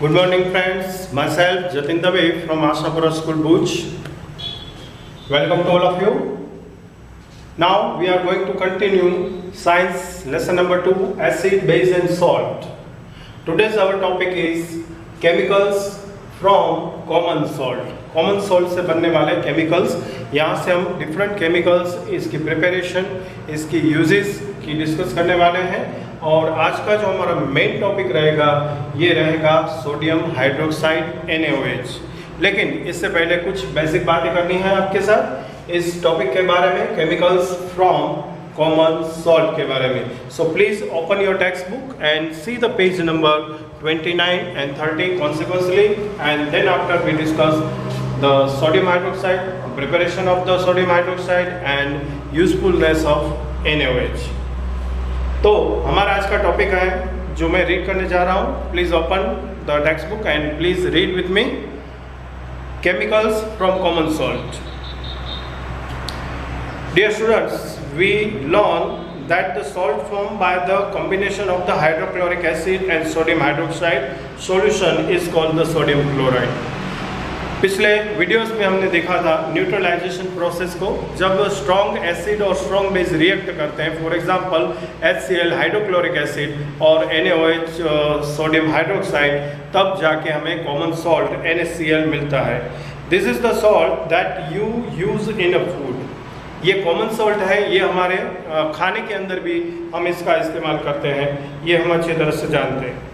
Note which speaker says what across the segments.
Speaker 1: Good morning, friends. Myself, Jatin Dave from Ashapura School, Bhuj. Welcome to all of you. Now we are going to continue science lesson number 2, acid, base and salt. Today's our topic is chemicals from common salt. Common salt से बनने वाले chemicals, यहाँ से हम different chemicals, इसकी preparation, इसकी uses की discuss करने वाले हैं। और आज का जो हमारा मेन टॉपिक रहेगा ये रहेगा सोडियम हाइड्रोक्साइड NaOH। लेकिन इससे पहले कुछ बेसिक बातें करनी है आपके साथ इस टॉपिक के बारे में, केमिकल्स फ्रॉम कॉमन सॉल्ट के बारे में। So please open your text book and see the page number 29 and 30 consequently, and then after we discuss the sodium hydroxide, preparation of the sodium hydroxide and usefulness of NaOH। तो हमारा आज का topic है जो मैं read करने जा रहा हूँ। Please open the text book and please read with me. Chemicals from common salt. Dear students, we learn that the salt formed by the combination of the hydrochloric acid and sodium hydroxide solution is called the sodium chloride। पिछले videos में हमने देखा था neutralisation process को, जब strong acid और strong base react करते हैं, for example HCl hydrochloric acid और NaOH सोडियम हाइड्रोक्साइड, तब जाके हमें कॉमन सॉल्ट NaCl मिलता है। This is the salt that you use in a food. ये कॉमन सॉल्ट है, ये हमारे खाने के अंदर भी हम इसका इस्तेमाल करते हैं, ये हम अच्छी तरह से जानते हैं।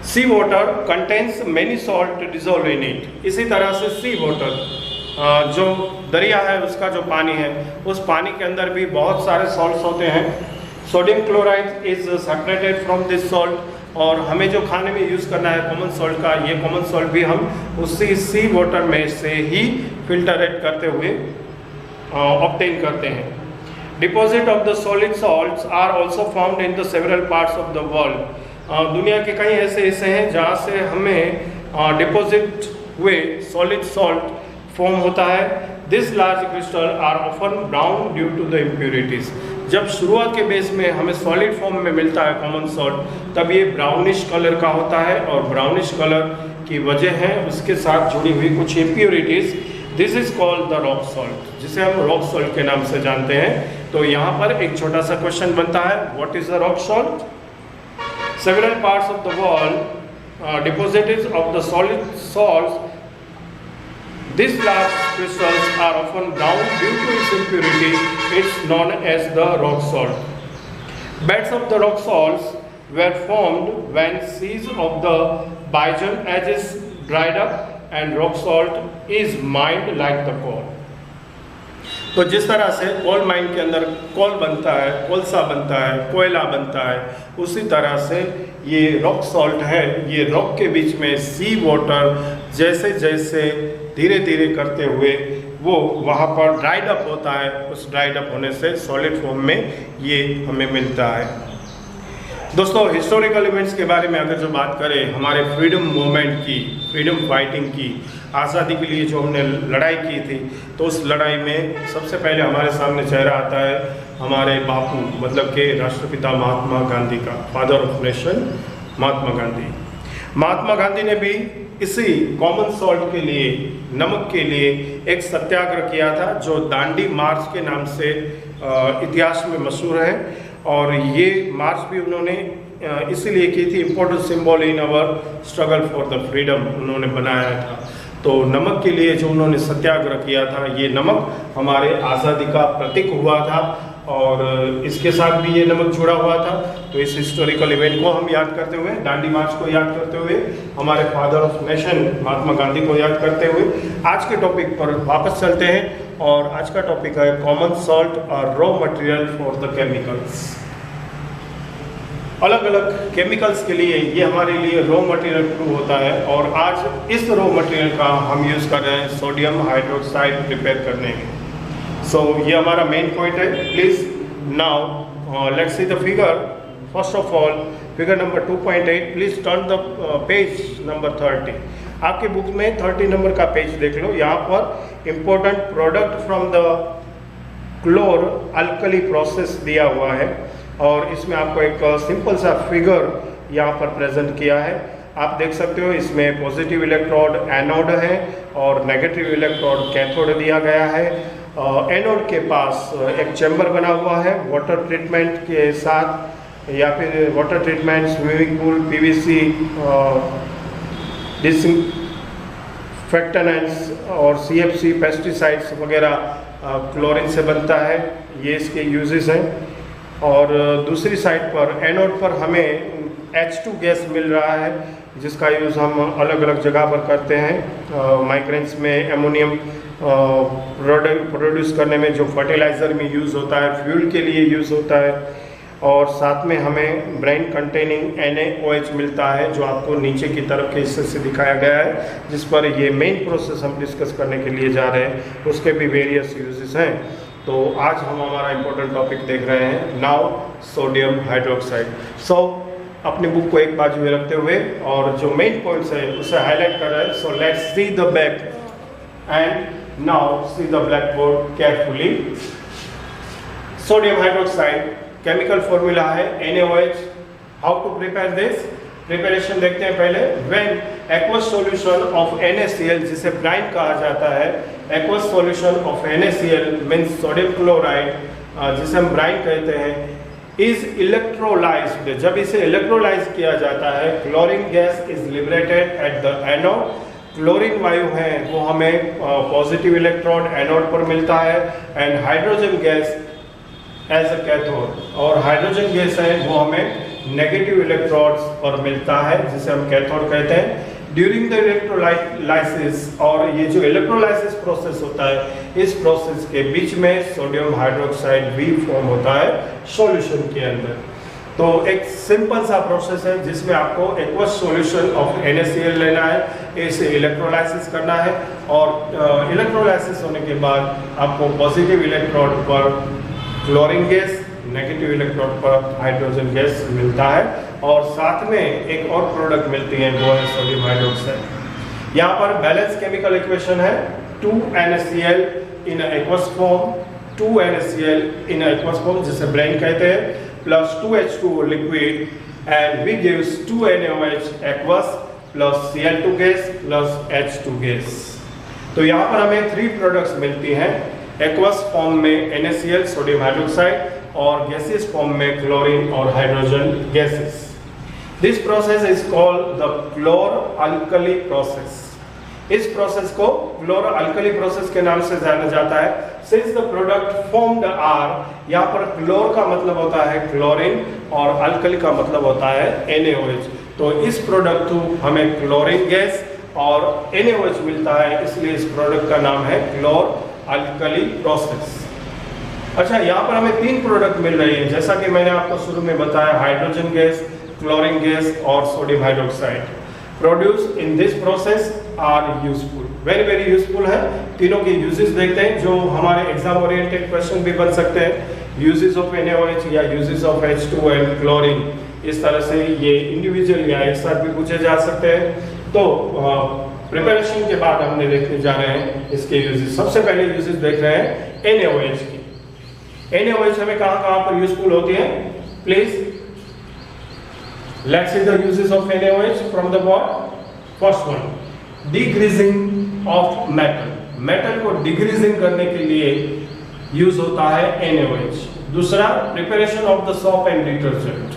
Speaker 1: Sea water contains many salt dissolve in it. इसी तरह से सी वाटर, जो दरिया है उसका जो पानी है, उस पानी के अंदर भी बहुत सारे सॉल्ट्स होते हैं। Sodium chloride is separated from this salt, और हमें जो खाने में यूज़ करना है कॉमन सॉल्ट का, ये कॉमन सॉल्ट भी हम उसी सी वाटर में से ही फिल्टरेट करते हुए ऑब्टेन करते हैं। Deposit of the solid salts are also found in the several parts of the world. दुनिया के कई ऐसे हिस्से हैं जहाँ से हमें डिपॉजिट हुए सॉलिड सॉल्ट फॉर्म होता है। This large crystal are often brown due to the impurities. जब शुरुआत के बेस में हमें सॉलिड फॉर्म में मिलता है कॉमन सॉल्ट, तब ये ब्राउनिश कलर का होता है, और ब्राउनिश कलर की वजह है उसके साथ जुड़ी हुई कुछ impurities. This is called the rock salt, जिसे हम रॉक सॉल्ट के नाम से जानते हैं। तो यहाँ पर एक छोटा सा क्वेश्चन बनता है, what is the rock salt? Several parts of the world deposits of the solid salts. These large crystals are often brown due to its impurity. It's known as the rock salt. Beds of the rock salts were formed when seas of the Bajan edges dried up and rock salt is mined like the coal. तो जिस तरह से coal mine के अंदर कोल बनता है, कोलसा बनता है, कोयला बनता है, उसी तरह से ये रॉक सॉल्ट है, ये रॉक के बीच में सी वाटर जैसे जैसे धीरे धीरे करते हुए वो वहाँ पर ड्राइड अप होता है, उस ड्राइड अप होने से सॉलिड फॉर्म में ये हमें मिलता है। दोस्तों, हिस्टोरिकल इवेंट्स के बारे में अगर जो बात करें, हमारे फ्रीडम मूवमेंट की, फ्रीडम फाइटिंग की, आज़ादी के लिए जो हमने लड़ाई की थी, तो उस लड़ाई में सबसे पहले हमारे सामने चेहरा आता है हमारे बापू, मतलब के राष्ट्रपिता महात्मा गांधी का, father of nation Mahatma Gandhi. Mahatma Gandhi ने भी इसी कॉमन सॉल्ट के लिए, नमक के लिए एक सत्याग्रह किया था, जो दांडी मार्च के नाम से इतिहास में मशहूर है। और ये मार्च भी उन्होंने इसीलिए की थी, important symbol in our struggle for the freedom उन्होंने बनाया था। तो नमक के लिए जो उन्होंने सत्याग्रह किया था, ये नमक हमारे आज़ादी का प्रतीक हुआ था, और इसके साथ भी ये नमक जुड़ा हुआ था। तो इस हिस्टोरिकल इवेंट को हम याद करते हुए, दांडी मार्च को याद करते हुए, हमारे father of nation Mahatma Gandhi को याद करते हुए आज के टॉपिक पर वापस चलते हैं। और आज का टॉपिक है कॉमन सॉल्ट और raw material for the chemicals. अलग अलग केमिकल्स के लिए ये हमारे लिए रॉ मटेरियल प्रूव होता है, और आज इस रॉ मटेरियल का हम यूज़ कर रहे हैं सोडियम हाइड्रोक्साइड प्रिपेयर करने में। सो ये हमारा मेन पॉइंट है। Please now let's see the figure. First of all figure number 2.8। Please turn the page number 30। आपके बुक में 30 नंबर का पेज देख लो। यहाँ पर important product from the क्लोर alkali process दिया हुआ है, और इसमें आपको एक सिंपल सा फिगर यहाँ पर प्रेजेंट किया है। आप देख सकते हो इसमें पॉजिटिव इलेक्ट्रोड एनोड है और नेगेटिव इलेक्ट्रोड कैथोड दिया गया है। एनोड के पास एक चैम्बर बना हुआ है वाटर ट्रीटमेंट के साथ, या फिर water treatment, swimming pool, PVC, disinfectants और सीएफसी पेस्टिसाइड्स वगैरह क्लोरीन से बनता है। ये इसके यूजेस हैं। और दूसरी साइड पर एनोड पर हमें H2 गैस मिल रहा है जिसका यूज़ हम अलग अलग जगह पर करते हैं। माइग्रेन्स में एमोनियम प्रोड्यूस करने में जो फर्टिलाइज़र में यूज़ होता है, फ्यूल के लिए यूज़ होता है। और साथ में हमें ब्राइन कंटेनिंग NaOH मिलता है जो आपको नीचे की तरफ के हिस्से से दिखाया गया है, जिस पर ये मेन प्रोसेस हम डिस्कस करने के लिए जा रहे हैं। उसके भी वेरियस यूजेस हैं। तो आज हम हमारा इम्पोर्टेंट टॉपिक देख रहे हैं, नाउ सोडियम हाइड्रोक्साइड। सो अपनी बुक को एक बाजू में रखते हुए और जो मेन पॉइंट्स है उसे हाईलाइट कर रहे हैं। So let's see the back and now see the blackboard carefully. Sodium hydroxide chemical formula है NaOH। How to prepare this? Preparation देखते हैं पहले। When aqueous solution of NaCl, जिसे ब्राइन कहा जाता है, aqueous solution of NaCl means sodium chloride, जिसे हम ब्राइन कहते हैं, इज इलेक्ट्रोलाइज्ड। जब इसे इलेक्ट्रोलाइज किया जाता है, chlorine gas is liberated at the anode. Chlorine वायु है वो हमें पॉजिटिव इलेक्ट्रोड एनोड पर मिलता है and hydrogen gas as a cathode, और हाइड्रोजन गैस है वो हमें नेगेटिव इलेक्ट्रोड्स पर मिलता है जिसे हम कैथोड कहते हैं। ड्यूरिंग द इलेक्ट्रोलाइसिस, और ये जो इलेक्ट्रोलाइसिस प्रोसेस होता है, इस प्रोसेस के बीच में सोडियम हाइड्रोक्साइड भी फॉर्म होता है सॉल्यूशन के अंदर। तो एक सिंपल सा प्रोसेस है जिसमें आपको एक्वस सॉल्यूशन ऑफ NaCl लेना है, इसे इलेक्ट्रोलाइसिस करना है और इलेक्ट्रोलाइसिस होने के बाद आपको पॉजिटिव इलेक्ट्रोड पर क्लोरीन गैस, नेगेटिव इलेक्ट्रोड पर हाइड्रोजन गैस मिलता है और साथ में एक और प्रोडक्ट मिलती है वो है सोडियम हाइड्रोक्साइड। यहाँ पर बैलेंस केमिकल इक्वेशन है 2NaCl in aqueous form, 2NaCl in aqueous form जिसे ब्राइन कहते हैं, plus 2H2O liquid and we gives 2NaOH aqueous plus Cl2 gas plus H2 gas. तो यहाँ पर हमें 3 प्रोडक्ट्स मिलती हैं, एक्वस फॉर्म में NaCl सोडियम हाइड्रोक्साइड और गैसियस फॉर्म में क्लोरीन और hydrogen gases. This process is called the chlor alkali process. इस प्रोसेस को क्लोर-अल्कली प्रोसेस के नाम से जाना जाता है। Since the product formed are, यहाँ पर क्लोर का मतलब होता है क्लोरीन और अल्कली का मतलब होता है NaOH। तो इस प्रोडक्ट थ्रू हमें क्लोरीन गैस और NaOH मिलता है, इसलिए इस प्रोडक्ट का नाम है क्लोर-अल्कली प्रोसेस। अच्छा, यहाँ पर हमें 3 प्रोडक्ट मिल रही है, जैसा कि मैंने आपको शुरू में बताया, हाइड्रोजन गैस, क्लोरीन गैस और sodium hydroxide produce in this process are useful, very very useful है। तीनों के यूजेस देखते हैं जो हमारे एग्जाम ओरिएंटेड क्वेश्चन भी बन सकते हैं। यूजेस ऑफ NaOH या uses of H2O and chlorine, इस तरह से ये इंडिविजुअल या एक साथ भी पूछे जा सकते हैं। तो प्रिपरेशन के बाद हमने देखने जा रहे हैं इसके यूजेस। सबसे पहले यूजेस देख रहे हैं NaOH की। NaOH हमें कहाँ पर यूजफुल होती है? Please let's see the uses of NaOH from the board. First one, degreasing of metal. Metal को डिग्रीजिंग करने के लिए यूज होता है NaOH। दूसरा, preparation of the soap and detergent.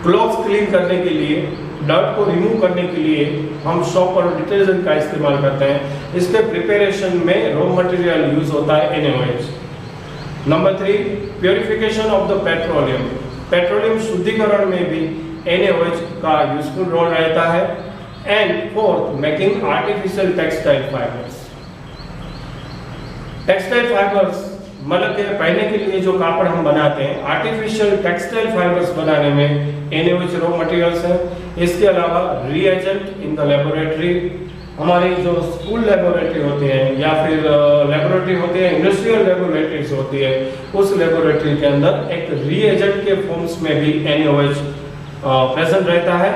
Speaker 1: Clothes clean करने के लिए, डर्ट को रिमूव करने के लिए हम सोप और डिटर्जेंट का इस्तेमाल करते हैं। इसके प्रिपरेशन में रॉ मटेरियल यूज होता है NaOH। Number 3, purification of the petroleum. Petroleum शुद्धिकरण में भी NaOH का यूजफुल रोल रहता है। And 4th, making artificial textile fibres. Textile fibres मतलब कि पहनने के लिए जो कापड़ हम बनाते हैं, आर्टिफिशियल टेक्सटाइल फाइबर्स बनाने में NaOH रॉ मटेरियल्स है। इसके अलावा रिएजेंट इन द लेबोरेटरी, हमारी जो स्कूल लेबोरेटरी होती है या फिर लेबोरेटरी होती है, इंडस्ट्रियल लेबोरेटरीज होती है, उस लेबोरेटरी के अंदर एक रिएजेंट के फॉर्म्स में भी NaOH प्रेजेंट रहता है।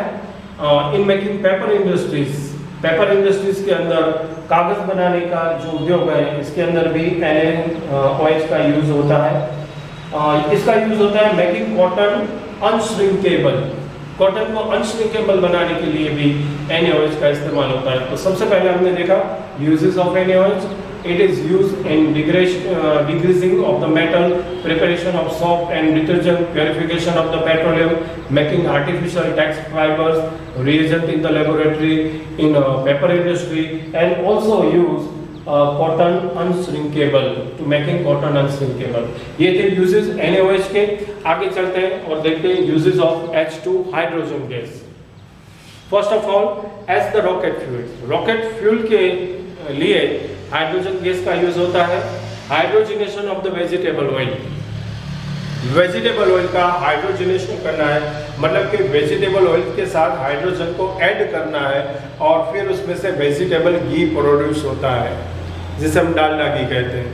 Speaker 1: In making paper industries, paper industries के अंदर कागज बनाने का जो उद्योग है, इसके अंदर भी NaOH का यूज होता है। इसका यूज होता है मेकिंग कॉटन अनश्रिंकेबल। कॉटन को अनश्रिंकेबल बनाने के लिए भी NaOH का इस्तेमाल होता है। तो सबसे पहले हमने देखा uses of NaOH। It is used in degreasing of the metal, preparation of soap and detergent, purification of the petroleum, making artificial text fibers, reagent in the laboratory, in paper industry, and also use cotton unshrinkable, to making cotton unshrinkable। ये थे uses NaOH के। आगे चलते हैं और देखते हैं uses of H2 hydrogen gas. First of all as the rocket fuel. Rocket fuel के लिए हाइड्रोजन गैस का यूज होता है। Hydrogenation of the vegetable oil. Vegetable oil का हाइड्रोजनेशन करना है, मतलब कि वेजिटेबल ऑयल के साथ हाइड्रोजन को ऐड करना है और फिर उसमें से वेजिटेबल घी प्रोड्यूस होता है, जिसे हम डालडा घी कहते हैं।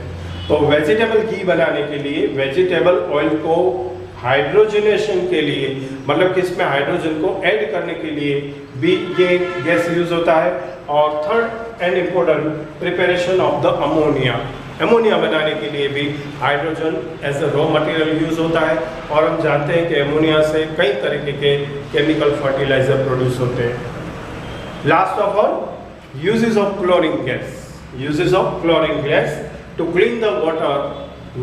Speaker 1: तो वेजिटेबल घी बनाने के लिए वेजिटेबल ऑयल को हाइड्रोजनेशन के लिए, मतलब कि इसमें हाइड्रोजन को ऐड करने के लिए भी ये गैस यूज होता है। और third and important, preparation of the ammonia. Ammonia बनाने के लिए भी hydrogen as a raw material use होता है। और हम जानते हैं कि अमोनिया से कई तरीके के केमिकल फर्टिलाइजर प्रोड्यूस होते हैं। Last of all, uses of chlorine gas. Uses of chlorine gas to clean the water.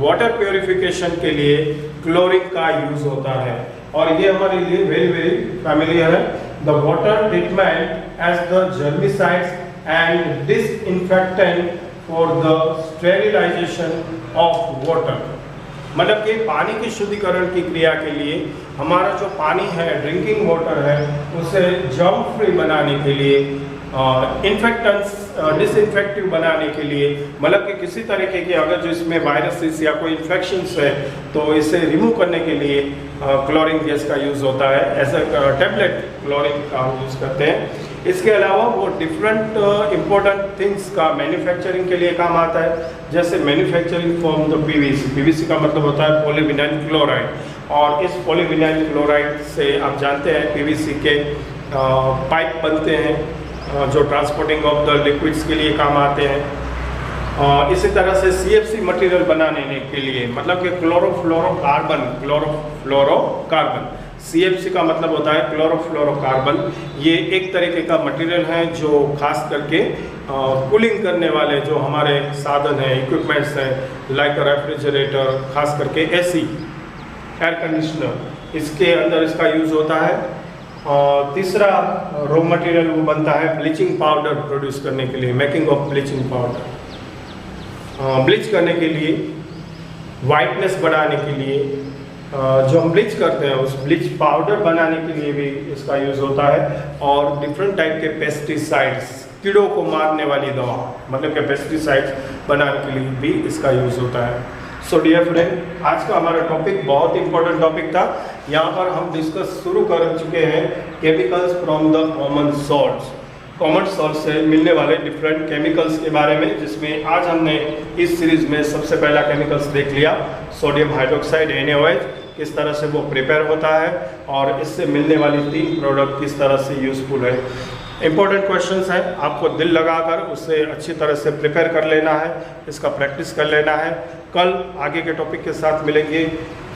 Speaker 1: Water purification के लिए क्लोरीन का यूज होता है और ये हमारे लिए वेरी वेरी फैमिलियर है। The water treatment as the germicides and disinfectant for the sterilization of water. मतलब कि पानी के शुद्धिकरण की क्रिया के लिए हमारा जो पानी है, ड्रिंकिंग वाटर है, उसे जर्म फ्री बनाने के लिए, इन्फेक्टेंट्स डिसइंफेक्टिव बनाने के लिए, मतलब कि किसी तरीके के अगर जो इसमें वायरसेस या कोई इन्फेक्शंस है तो इसे रिमूव करने के लिए क्लोरीन गैस का यूज़ होता है। एज अ टैबलेट क्लोरीन का यूज़ करते हैं। इसके अलावा वो डिफरेंट इम्पोर्टेंट थिंग्स का मैन्युफैक्चरिंग के लिए काम आता है, जैसे manufacturing from the PVC। PVC का मतलब होता है पॉलीविनाइल क्लोराइड, और इस पॉलीविनाइल क्लोराइड से आप जानते हैं PVC के पाइप बनते हैं जो ट्रांसपोर्टिंग ऑफ द लिक्विड्स के लिए काम आते हैं। इसी तरह से CFC मटेरियल बनाने के लिए, मतलब कि क्लोरोफ्लोरोकार्बन, CFC का मतलब होता है क्लोरोफ्लोरोकार्बन। ये एक तरीके का मटेरियल है जो खास करके कूलिंग करने वाले जो हमारे साधन हैं, इक्विपमेंट्स हैं, लाइक रेफ्रिजरेटर, खास करके AC, एयर कंडीशनर, इसके अंदर इसका यूज़ होता है। और तीसरा रॉ मटेरियल वो बनता है ब्लीचिंग पाउडर प्रोड्यूस करने के लिए, making of bleaching powder. Bleach करने के लिए, वाइटनेस बढ़ाने के लिए जो हम ब्लीच करते हैं उस ब्लीच पाउडर बनाने के लिए भी इसका यूज़ होता है। और डिफरेंट टाइप के पेस्टिसाइड्स, कीड़ों को मारने वाली दवा, मतलब कि पेस्टिसाइड्स बनाने के लिए भी इसका यूज़ होता है। सो डियर फ्रेंड, आज का हमारा टॉपिक बहुत इंपॉर्टेंट टॉपिक था। यहाँ पर हम डिस्कस शुरू कर चुके हैं chemicals from the common salts. Common salt से मिलने वाले डिफरेंट केमिकल्स के बारे में, जिसमें आज हमने इस सीरीज में सबसे पहला केमिकल्स देख लिया, सोडियम हाइड्रोक्साइड NaOH, किस तरह से वो प्रिपेयर होता है और इससे मिलने वाली 3 प्रोडक्ट किस तरह से यूजफुल है। इंपॉर्टेंट क्वेश्चंस है, आपको दिल लगाकर उससे अच्छी तरह से प्रिपेयर कर लेना है, इसका प्रैक्टिस कर लेना है। कल आगे के टॉपिक के साथ मिलेंगे।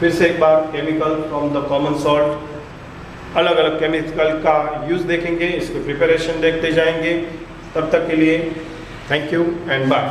Speaker 1: फिर से एक बार chemical from the common salt, अलग अलग केमिकल का यूज़ देखेंगे, इसकी प्रिपरेशन देखते जाएंगे। तब तक के लिए थैंक यू एंड बाय।